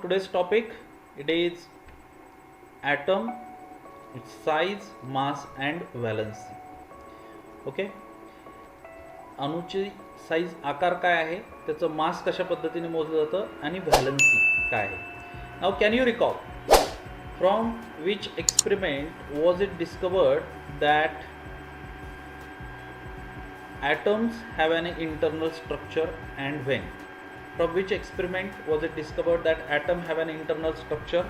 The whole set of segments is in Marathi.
today's topic, it is atom, its size, mass and valency. Okay, अणूची साईज आकार काय आहे, त्याचं मास कशा पद्धतीने मोजलं जातं आणि व्हॅलन्सी काय आहे. Now can you recall from which experiment was it discovered that atoms have an internal structure and when? From which experiment was it discovered that atom have an internal structure?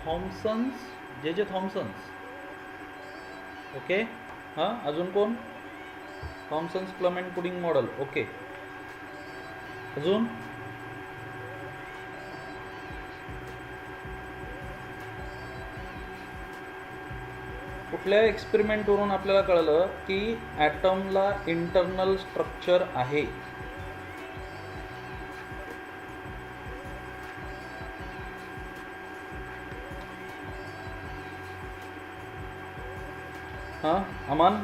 Thomson's, जे थॉम्सन्स. ओके, हां, अजून कोण? Thomson's Clement pudding model. Okay, अजून कुठल्या एक्सपेरिमेंटवरून आपल्याला कळलं की ॲटमला इंटरनल स्ट्रक्चर आहे? हां, अमन.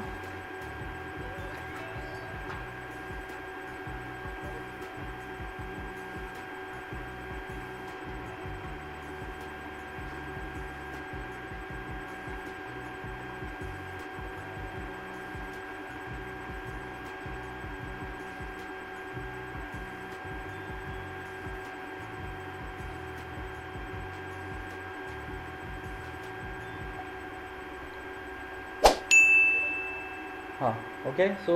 हाँ, okay, so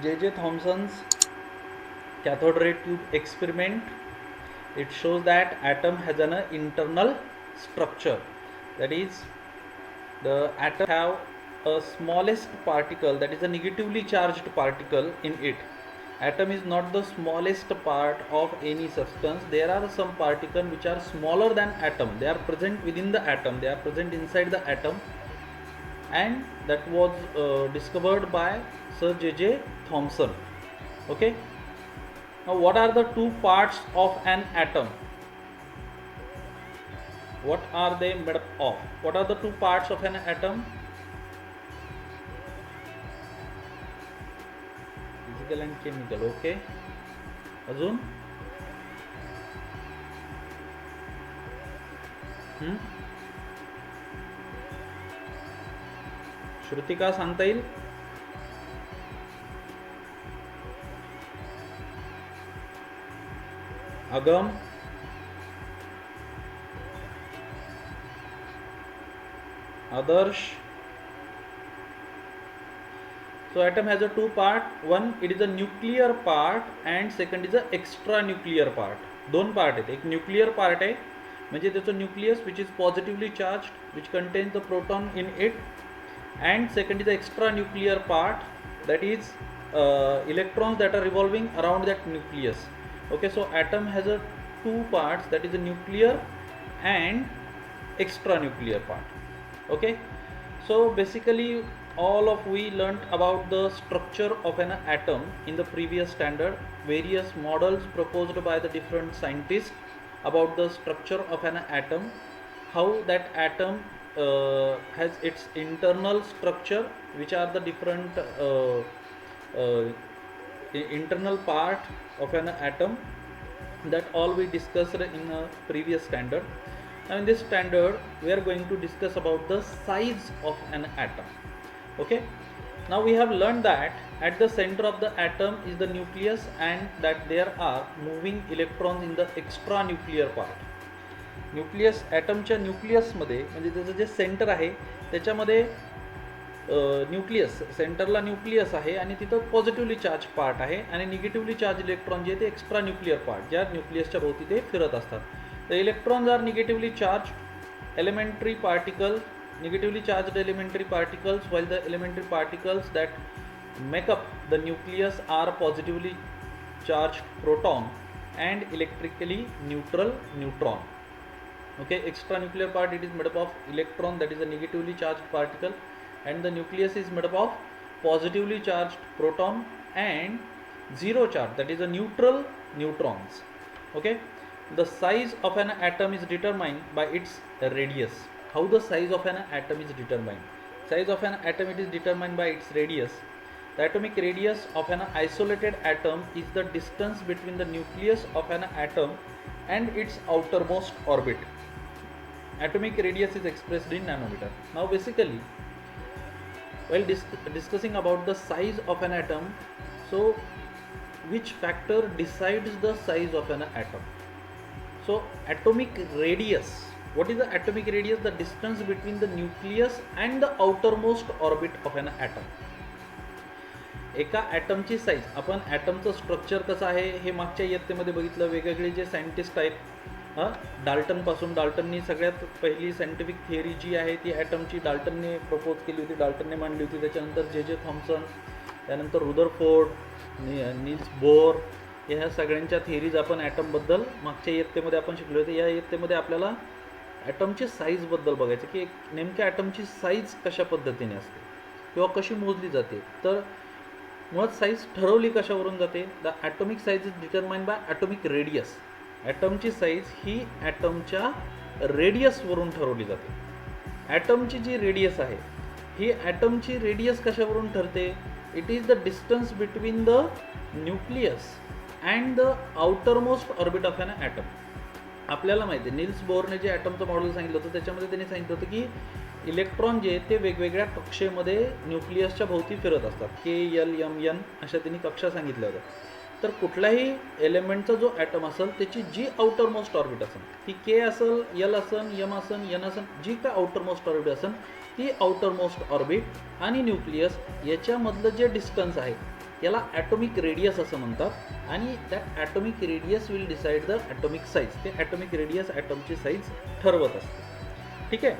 J.J. Thomson's cathode ray tube experiment, it shows that atom has an internal structure. That is, the atom have a smallest particle, that is a negatively charged particle in it. Atom is not the smallest part of any substance. There are some particles which are smaller than atom. They are present within the atom. They are present inside the atom. And that was discovered by Sir J.J. Thomson. Okay, now what are the two parts of an atom? What are they made up of? What are the two parts of an atom? Physical and chemical. Okay, अजून श्रुतिका सांगता येईल? अगम, आदर्श. So atom has a two part. One, it is a nuclear part and second is a extra nuclear part. दोन पार्ट आहेत. एक न्यूक्लियर पार्ट आहे म्हणजे त्याचं nucleus which is positively charged which contains the proton in it, and second is the extra nuclear part, that is electrons that are revolving around that nucleus. Okay, so atom has a two parts, that is the nuclear and extra nuclear part. Okay, so basically all of we learnt about the structure of an atom in the previous standard. Various models proposed by the different scientists about the structure of an atom, how that atom has its internal structure, which are the different internal part of an atom. That all we discussed in a previous standard. Now in this standard we are going to discuss about the size of an atom. Okay, now we have learned that at the center of the atom is the nucleus and that there are moving electrons in the extra nuclear part. Nucleus, ॲटमच्या न्यूक्लियसमध्ये म्हणजे त्याचं जे सेंटर आहे त्याच्यामध्ये न्यूक्लियस, सेंटरला न्यूक्लियस आहे आणि तिथं पॉझिटिव्हली चार्ज पार्ट आहे आणि निगेटिव्हली चार्ज इलेक्ट्रॉन जे ते एक्स्ट्रा न्यूक्लियर पार्ट ज्या न्यूक्लियसच्या भोवती ते फिरत असतात. The electrons are negatively charge elementary particles, negatively charge elementary particles, while the elementary particles that make up the nucleus are positively charged proton and electrically neutral neutron. Okay, extra nuclear part, it is made up of electron, that is a negatively charged particle, and the nucleus is made up of positively charged proton and zero charge, that is a neutral neutrons. Okay, the size of an atom is determined by its radius. How the size of an atom is determined? Size of an atom, it is determined by its radius. The atomic radius of an isolated atom is the distance between the nucleus of an atom and its outermost orbit. Atomic radius is expressed in nanometer. Now basically, while discussing about the size of an atom, so which factor decides the size of an atom? So atomic radius, what is the atomic radius? The distance between the nucleus and the outermost orbit of an atom. एका ॲटमची साईज, आपण ॲटमचं स्ट्रक्चर कसं आहे हे मागच्या इयत्तेमध्ये बघितलं. वेगवेगळे जे सायंटिस्ट आहेत, डाल्टननी सगळ्यात पहिली सायंटिफिक थिअरी जी आहे ती ॲटमची डाल्टनने प्रपोज केली होती, डाल्टनने मांडली होती. त्याच्यानंतर जे थॉम्सन, त्यानंतर रुदरफोर्ड, नील्स बोर, ह्या सगळ्यांच्या थिअरीज आपण ॲटमबद्दल मागच्या इयत्तेमध्ये आपण शिकलो होते. या इयत्तेमध्ये आपल्याला ॲटमची साईजबद्दल बघायचं की नेमक्या ॲटमची साईज कशा पद्धतीने असते किंवा कशी मोजली जाते. तर मुळात साईज ठरवली कशावरून जाते? The atomic size is determined by atomic radius. ॲटमची साईज ही ॲटमच्या रेडियसवरून ठरवली जाते. ॲटमची जी रेडियस आहे ही ॲटमची रेडियस कशावरून ठरते? It is the distance between the nucleus and the outermost orbit of an atom. आपल्याला माहिती आहे नील्स बोरने जे ॲटमचं मॉडेल सांगितलं होतं त्याच्यामध्ये त्यांनी सांगितलं होतं की इलेक्ट्रॉन जे ते वेगवेगळ्या कक्षेमध्ये न्यूक्लियसच्या भोवती फिरत असतात. KLMN अशा त्यांनी कक्षा सांगितल्या होत्या. तर कुठल्याही एलिमेंटचा जो ॲटम असेल त्याची जी आउटरमोस्ट ऑर्बिट असेल ती K असेल, L असेल, M असेल, N असेल, जी काय आउटरमोस्ट ऑर्बिट असेल ती आउटरमोस्ट ऑर्बिट आणि न्यूक्लियस याच्यामधलं जे डिस्टन्स आहे याला ॲटॉमिक रेडियस असं म्हणतात. आणि that atomic radius will decide the atomic size. ते ॲटॉमिक रेडियस ॲटमची साईज ठरवत असते. ठीक आहे.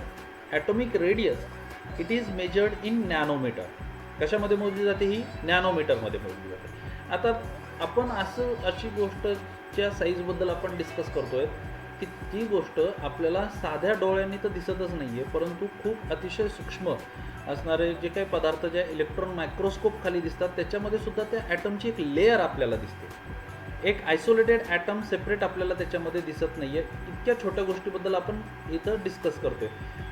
Atomic radius it is measured in nanometre. कशामध्ये मोजली जाते? ही नॅनोमीटरमध्ये मोजली जाते. आता आपण अशी गोष्टच्या साईजबद्दल आपण डिस्कस करतोय की ती गोष्ट आपल्याला साध्या डोळ्यांनी तर दिसतच नाही आहे, परंतु खूप अतिशय सूक्ष्म असणारे जे काही पदार्थ ज्या इलेक्ट्रॉन मायक्रोस्कोप खाली दिसतात त्याच्यामध्ये सुद्धा त्या ॲटमची एक लेअर आपल्याला दिसते. एक आयसोलेटेड ॲटम सेपरेट आपल्याला त्याच्यामध्ये दिसत नाही आहे. इतक्या छोट्या गोष्टीबद्दल आपण इथं डिस्कस करतोय.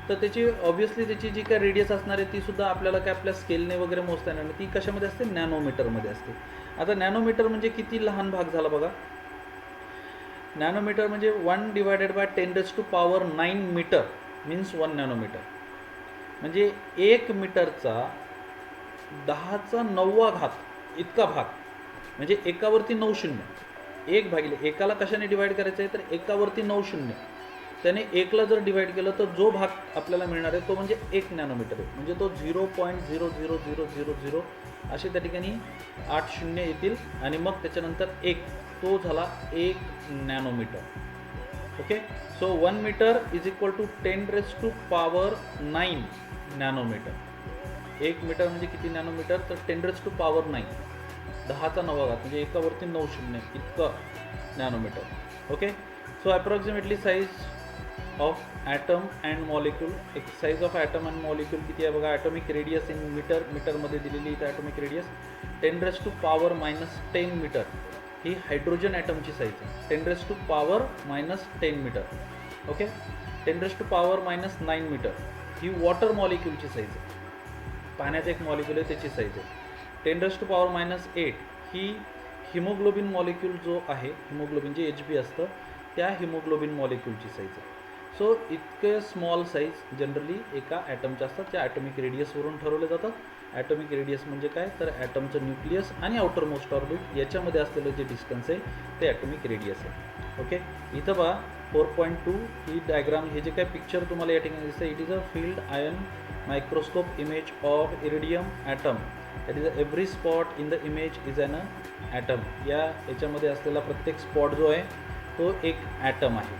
तर त्याची ऑब्व्हियसली त्याची जी काय रेडियस असणार आहे ती सुद्धा आपल्याला काय आपल्या स्केलने वगैरे मोजता येणार नाही. ती कशामध्ये असते? नॅनोमीटरमध्ये असते. आता नॅनोमीटर म्हणजे किती लहान भाग झाला बघा. नॅनोमीटर म्हणजे 1 divided by 10⁹ metre means 1 nanometre. म्हणजे 1 मीटरचा 10⁹ इतका भाग. म्हणजे एकावरती 9 शून्य. 1 भागिले एकाला कशाने डिवाईड करायचं आहे? तर एकावरती 9 शून्य. त्याने 1ला जर डिवाईड केलं तर जो भाग आपल्याला मिळणार आहे तो म्हणजे 1 नॅनोमीटर आहे. म्हणजे तो 0.00000 असे त्या ठिकाणी 8 शून्य येतील आणि मग त्याच्यानंतर 1 तो झाला 1 nanometre. Okay. So 1 metre is equal to 10⁹ nanometre. 1 metre म्हणजे किती नॅनोमीटर? तर 10⁹ 10⁹ म्हणजे एकावरती 9 शून्य इतकं nanometre. Okay. So approximately size of atom and molecule. एक size of atom and molecule किती आहे बघा. ॲटॉमिक रेडियस इन मीटरमध्ये दिलेली इथं ॲटॉमिक रेडियस 10⁻⁻10 मीटर ही हायड्रोजन ॲटमची साईज आहे. 10⁻⁻10 मीटर. ओके. 10⁻⁻9 मीटर ही वॉटर मॉलिक्यूलची साईज आहे. पाण्याचं एक मॉलिक्यूल आहे त्याची साईज आहे. 10⁻⁸ ही हिमोग्लोबिन मॉलिक्यूल जो आहे, हिमोग्लोबिन जे HB असतं त्या हिमोग्लोबिन मॉलिक्यूलची साईज आहे. सो इतके स्मॉल साईज जनरली एका ॲटमच्या असतात त्या ॲटॉमिक रेडियसवरून ठरवले जातात. ॲटॉमिक रेडियस म्हणजे काय? तर ॲटमचं न्यूक्लियस आणि आउटरमोस्ट ऑर्बिट याच्यामध्ये असलेलं जे डिस्टन्स आहे ते ॲटॉमिक रेडियस आहे. ओके. इथं बघा 4.2 ही डायग्राम, हे जे काय पिक्चर तुम्हाला या ठिकाणी दिसतं it is a field ion microscope image of iridium atom. That is every spot in the image is an atom. याच्यामध्ये असलेला प्रत्येक स्पॉट जो आहे तो एक ॲटम आहे.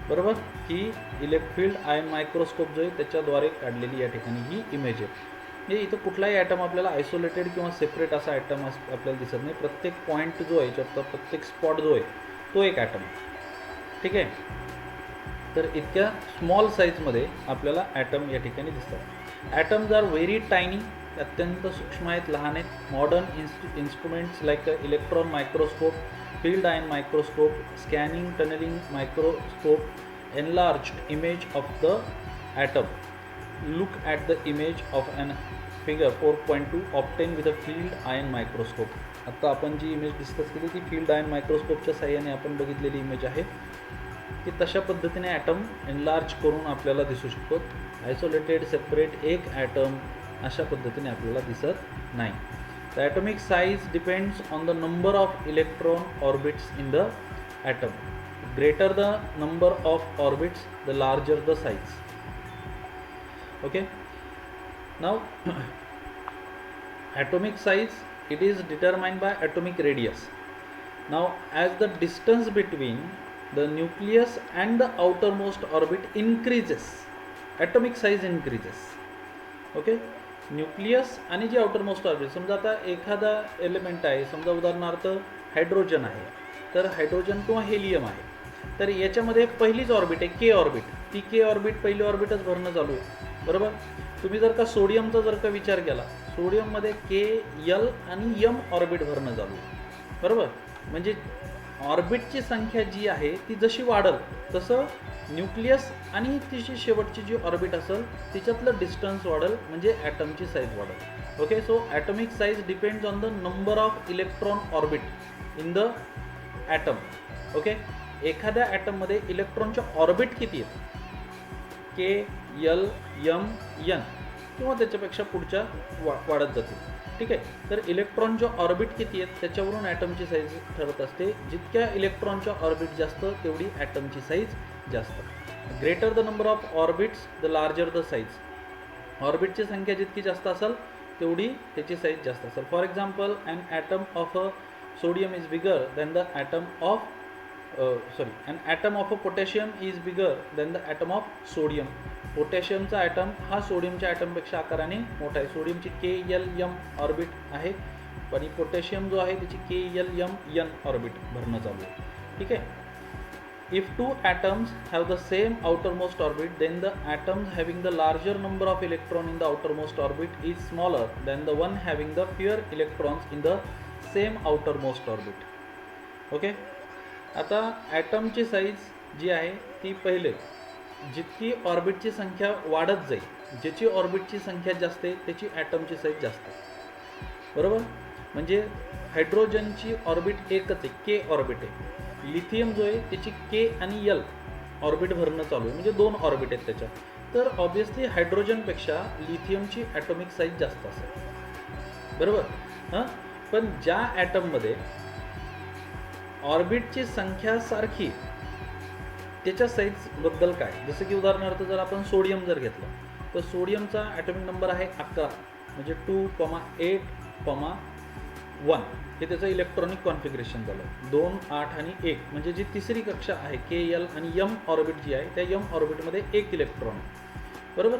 बरोबर. ही फील्ड आयन मायक्रोस्कोप जो आहे त्याच्याद्वारे काढलेली या ठिकाणी ही इमेज आहे. म्हणजे इथं कुठलाही ॲटम आपल्याला आयसोलेटेड किंवा सेपरेट असा ॲटम आपल्याला दिसत नाही. प्रत्येक पॉईंट जो आहे याच्यात प्रत्येक स्पॉट जो आहे तो एक ॲटम आहे. ठीक आहे. तर इतक्या स्मॉल साईजमध्ये आपल्याला ॲटम या ठिकाणी दिसतात. ॲटम्स आर व्हेरी टायनी, अत्यंत सूक्ष्म आहेत, लहान आहेत. Modern instruments like electron microscope, field ion microscope, scanning tunnelling microscope, enlarged image of the atom, look at the image of an figure 4.2 obtained with a field ion microscope. आता आपण जी इमेज डिस्कस केली ती फील्ड आयन मायक्रोस्कोपच्या साह्याने आपण बघितलेली इमेज आहे की तशा पद्धतीने ॲटम एनलार्ज करून आपल्याला दिसू शकतो. आयसोलेटेड सेपरेट एक ॲटम अशा पद्धतीने आपल्याला दिसत नाही. The atomic size depends on the number of electron orbits in the atom. Greater the number of orbits the larger the size. Okay, now atomic size, it is determined by atomic radius. Now as the distance between the nucleus and the outermost orbit increases, atomic size increases. Okay, nucleus आणि जी आउटरमोस्ट ऑर्बिट, समजा आता एखादा एलिमेंट आहे, समजा उदाहरणार्थ हायड्रोजन आहे, तर हायड्रोजन किंवा हेलियम आहे, तर याच्यामध्ये पहिलीच ऑर्बिट आहे के ऑर्बिट. ती के ऑर्बिट पहिली ऑर्बिटच भरणं चालू आहे, बरोबर. तुम्ही जर का सोडियमचा जर का विचार केला, सोडियममध्ये के यल आणि यम ऑर्बिट भरणं चालू आहे, बरोबर. म्हणजे ऑर्बिटची संख्या जी आहे ती जशी वाढल तसं न्यूक्लियस आणि तिची शेवटची जी ऑर्बिट असेल तिच्यातलं डिस्टन्स वाढल, म्हणजे ॲटमची साईज वाढल. Okay, so atomic size depends on the number of electron orbit in the atom. Okay, एखाद्या ॲटममध्ये इलेक्ट्रॉनच्या ऑर्बिट किती आहेत, के यल यम यन किंवा त्याच्यापेक्षा पुढच्या वाढत जातील. ठीक आहे, तर इलेक्ट्रॉनच्या ऑर्बिट किती आहेत त्याच्यावरून ॲटमची साईज ठरत असते. जितक्या इलेक्ट्रॉनच्या ऑर्बिट जास्त तेवढी ॲटमची साईज जास्त. Greater the number of orbits the larger the size. ऑर्बिटची संख्या जितकी जास्त असेल तेवढी त्याची साईज जास्त असेल. For example, an atom of a sodium is bigger than the atom of an atom of a potassium is bigger than the atom of sodium. पोटॅशियमचा ॲटम हा सोडियमच्या ॲटमपेक्षा आकाराने मोठा आहे. सोडियमची के यल यम ऑर्बिट आहे आणि पोटॅशियम जो आहे त्याची K L M N orbit भरणं चालू आहे. ठीक आहे. If two atoms have the same outermost orbit then the atoms having the larger number of electron in the outermost orbit is smaller than the one having the fewer electrons in the same outermost orbit. Okay, आता ॲटमची साईज जी आहे ती पहिले जितकी ऑर्बिटची संख्या वाढत जाईल, ज्याची ऑर्बिटची संख्या जास्त आहे त्याची ॲटमची साईज जास्त आहे, बरोबर. म्हणजे हायड्रोजनची ऑर्बिट एकच आहे, के ऑर्बिट आहे. लिथियम जो आहे त्याची के आणि यल ऑर्बिट भरणं चालू आहे, म्हणजे 2 ऑर्बिट आहेत त्याच्यात. तर ऑब्वियसली हायड्रोजनपेक्षा लिथियमची ॲटॉमिक साईज जास्त असेल, बरोबर. पण ज्या ॲटममध्ये ऑर्बिटची संख्या सारखी त्याच्या साईजबद्दल काय, जसं की उदाहरणार्थ जर आपण सोडियम जर घेतलं तर सोडियमचा ॲटॉमिक नंबर आहे 11, म्हणजे 2,8,1 हे त्याचं इलेक्ट्रॉनिक कॉन्फिगरेशन झालं. 2, 8 आणि 1 म्हणजे जी तिसरी कक्षा आहे के यल आणि यम ऑर्बिट जी आहे त्या यम ऑर्बिटमध्ये 1 इलेक्ट्रॉन, बरोबर.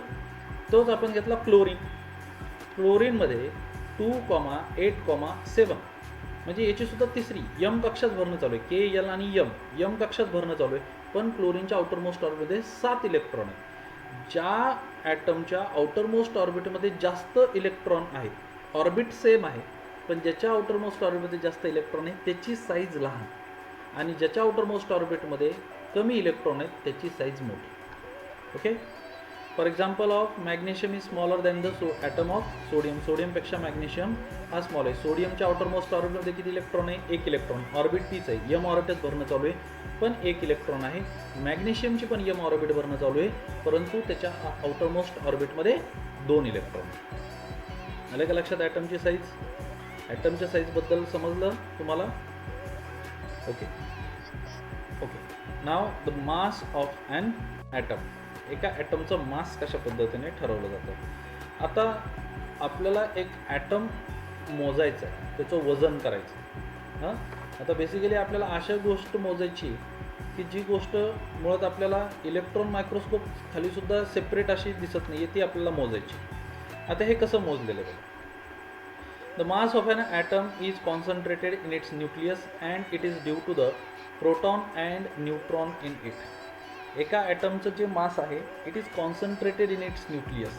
तोच आपण घेतला क्लोरीन. क्लोरीनमध्ये 2,8,7 म्हणजे याची सुद्धा तिसरी यम कक्षात भरणं चालू आहे. के यल आणि यम कक्षात भरणं चालू आहे, पण क्लोरीनच्या आउटरमोस्ट ऑर्बिटमध्ये 7 इलेक्ट्रॉन आहेत. ज्या ॲटमच्या आउटरमोस्ट ऑर्बिटमध्ये जास्त इलेक्ट्रॉन आहेत, ऑर्बिट सेम आहे, पण ज्याच्या आउटरमोस्ट ऑर्बिटमध्ये जास्त इलेक्ट्रॉन आहे त्याची साईज लहान, आणि ज्याच्या आउटरमोस्ट ऑर्बिटमध्ये कमी इलेक्ट्रॉन आहेत त्याची साईज मोठी. Okay, for example of magnesium is smaller than the atom of sodium. सोडियमपेक्षा मॅग्नेशियम हा स्मॉल आहे. सोडियमच्या आउटरमोस्ट ऑर्बिटमध्ये किती इलेक्ट्रॉन आहे, 1 इलेक्ट्रॉन. ऑर्बिट तीच आहे, यम ऑर्बिटच भरणं चालू आहे, पण 1 इलेक्ट्रॉन आहे. मॅग्नेशियमची पण यम ऑर्बिट भरणं चालू आहे, परंतु त्याच्या आउटरमोस्ट ऑर्बिटमध्ये 2 इलेक्ट्रॉन. आलं का लक्षात ॲटमची साईज? ॲटमच्या साईजबद्दल समजलं तुम्हाला? Okay okay, now the mass of an atom. एका ॲटमचं मास कशा पद्धतीने ठरवलं जातं. आता आपल्याला एक ॲटम मोजायचं आहे, त्याचं वजन करायचं. आता बेसिकली आपल्याला अशा गोष्ट मोजायची की जी गोष्ट मुळात आपल्याला इलेक्ट्रॉन मायक्रोस्कोप खालीसुद्धा सेपरेट अशी दिसत नाही, ती आपल्याला मोजायची. आता हे कसं मोजलेलं आहे? The mass of an atom is concentrated in its nucleus and it is due to the proton and neutron in it. एका ॲटमचं जे मास आहे it is concentrated in its nucleus,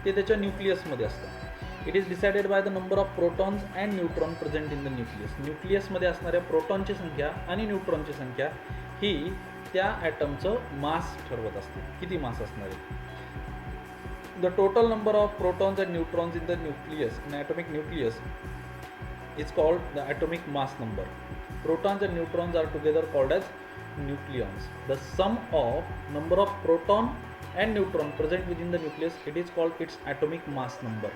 ते त्याच्या न्यूक्लियसमध्ये असतं. It is decided by the number of protons and neutron present in the nucleus. न्यूक्लियसमध्ये असणाऱ्या प्रोटॉनची संख्या आणि न्यूट्रॉनची संख्या ही त्या ॲटमचं मास ठरवत असते, किती मास असणार आहे. the total number of protons and neutrons in the nucleus, in atomic nucleus, is called the atomic mass number. Protons and neutrons are together called as nucleons. The sum of number of proton and neutron present within the nucleus, it is called its atomic mass number.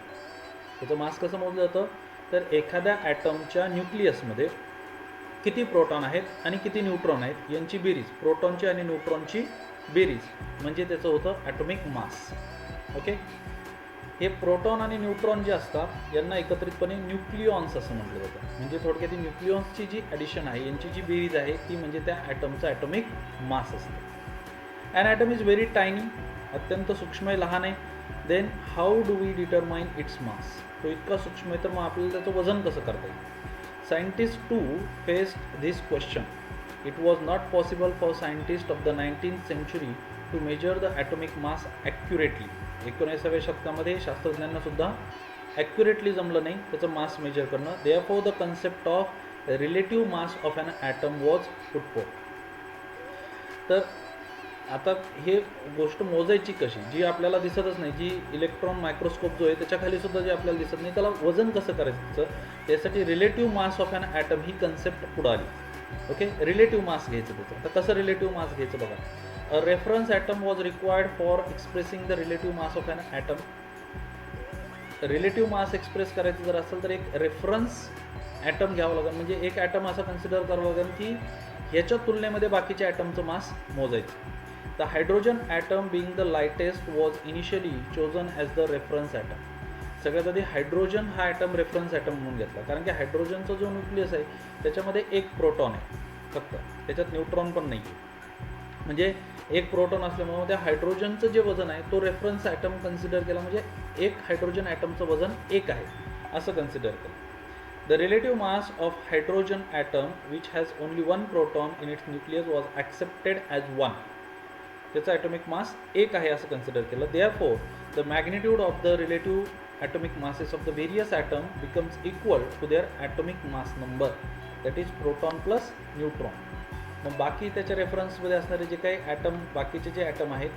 त्याचं मास कसं मोजलं जातं, तर एखाद्या ॲटमच्या न्यूक्लियसमध्ये किती प्रोटॉन आहेत आणि किती न्यूट्रॉन आहेत यांची बेरीज, प्रोटॉनची आणि न्यूट्रॉनची बेरीज म्हणजे त्याचं होतं ॲटॉमिक मास. ओके, हे प्रोटॉन आणि न्यूट्रॉन जे असतात यांना एकत्रितपणे न्यूक्लिऑन्स असं म्हटलं जातं. म्हणजे थोडक्यात ती न्यूक्लिऑन्सची जी ॲडिशन आहे यांची जी बेरीज आहे ती म्हणजे त्या ॲटमचा ॲटॉमिक मास असतं. An atom is very tiny, अत्यंत सूक्ष्म आहे, लहान आहे. Then how do we determine its mass, तो इतका सूक्ष्म आहे तर मग आपल्याला त्याचं वजन कसं करता येईल. Scientist too faced this question. It was not possible for scientist of the 19th century to measure the atomic mass accurately. 19व्या शतकामध्ये शास्त्रज्ञांना सुद्धा ॲक्युरेटली जमलं नाही त्याचं मास मेजर करणं. Therefore the concept of relative mass of an atom was put forth. तर आता हे गोष्ट मोजायची कशी, जी आपल्याला दिसतच नाही, जी इलेक्ट्रॉन मायक्रोस्कोप जो आहे त्याच्याखाली सुद्धा जे आपल्याला दिसत नाही त्याला वजन कसं करायचं त्याचं, त्यासाठी relative mass of an atom ही कन्सेप्ट पुढं आली. ओके, रिलेटिव्ह मास घ्यायचं त्याचं. आता कसं रिलेटिव्ह मास घ्यायचं बघा. A reference atom was required for expressing the relative mass of an atom. Relative mass express करायचं जर असेल तर एक रेफरन्स ॲटम घ्यावं लागेल. म्हणजे एक ॲटम असं कन्सिडर करावं लागेल की ह्याच्या तुलनेमध्ये बाकीच्या ॲटमचं मास मोजायचं. The hydrogen atom being the lightest was initially chosen as the reference atom. सगळ्यात आधी हायड्रोजन हा ॲटम रेफरन्स ॲटम म्हणून घेतला, कारण की हायड्रोजनचा जो न्यूक्लियस आहे त्याच्यामध्ये एक प्रोटॉन आहे फक्त, त्याच्यात न्यूट्रॉन पण नाही आहे. म्हणजे एक प्रोटॉन असल्यामुळे त्या हायड्रोजनचं जे वजन आहे तो रेफरन्स ॲटम कन्सिडर केला, म्हणजे एक हायड्रोजन ॲटमचं वजन एक आहे असं कन्सिडर केलं. The relative mass of hydrogen atom which has only one proton in its nucleus was accepted as 1. त्याचा ॲटॉमिक मास एक आहे असं कन्सिडर केलं. Therefore the magnitude of the relative atomic masses of the various atom becomes equal to their atomic mass number, that is proton plus neutron. मग बाकी त्याच्या रेफरन्समध्ये असणारे जे काही ॲटम, बाकीचे जे ॲटम आहेत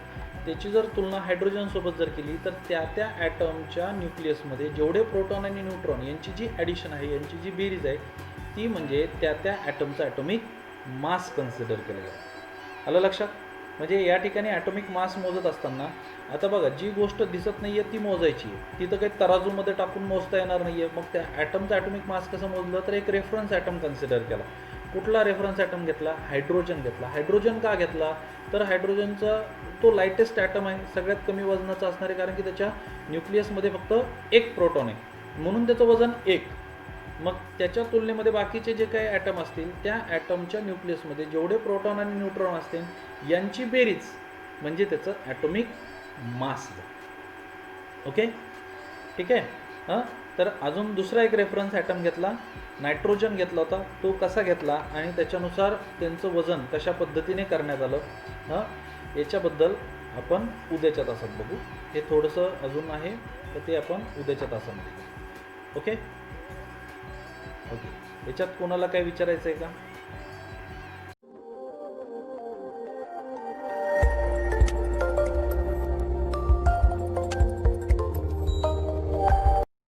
त्याची जर तुलना हायड्रोजनसोबत जर केली तर त्या ॲटमच्या न्यूक्लियसमध्ये जेवढे प्रोटॉन आणि न्यूट्रॉन यांची जी ॲडिशन आहे, यांची जी बेरीज आहे ती म्हणजे त्या ॲटमचा ॲटॉमिक मास कन्सिडर केलं जातं. आलं लक्षात. म्हणजे या ठिकाणी ॲटॉमिक मास मोजत असताना आता बघा, जी गोष्ट दिसत नाही आहे ती मोजायची आहे, ती तर काही तराजूमध्ये टाकून मोजता येणार नाही आहे. मग त्या ॲटमचा ॲटॉमिक मास कसं मोजलं, तर एक रेफरन्स ॲटम कन्सिडर केला. कुठला रेफरन्स ॲटम घेतला, हायड्रोजन घेतला. हायड्रोजन का घेतला, तर हायड्रोजनचा तो लाईटेस्ट ॲटम आहे, सगळ्यात कमी वजनाचा असणार आहे, कारण की त्याच्या न्यूक्लियसमध्ये फक्त एक प्रोटॉन आहे म्हणून त्याचं वजन एक. मग त्याच्या तुलनेमध्ये बाकीचे जे काही ॲटम असतील त्या ॲटमच्या न्यूक्लियसमध्ये जेवढे प्रोटॉन आणि न्यूट्रॉन असतील यांची बेरीज म्हणजे त्याचं ॲटॉमिक मास. ओके, ठीक आहे. हां, तर अजून दुसरा एक रेफरन्स ॲटम घेतला, नायट्रोजन घेतला होता. तो कसा घेतला आणि त्याच्यानुसार त्यांचं वजन कशा पद्धतीने करण्यात आलं, हां, याच्याबद्दल आपण उद्याच्या तासात बघू. हे थोडंसं अजून आहे तर ते आपण उद्याच्या तासामध्ये. ओके ओके, याच्यात कोणाला काय विचारायचं आहे का?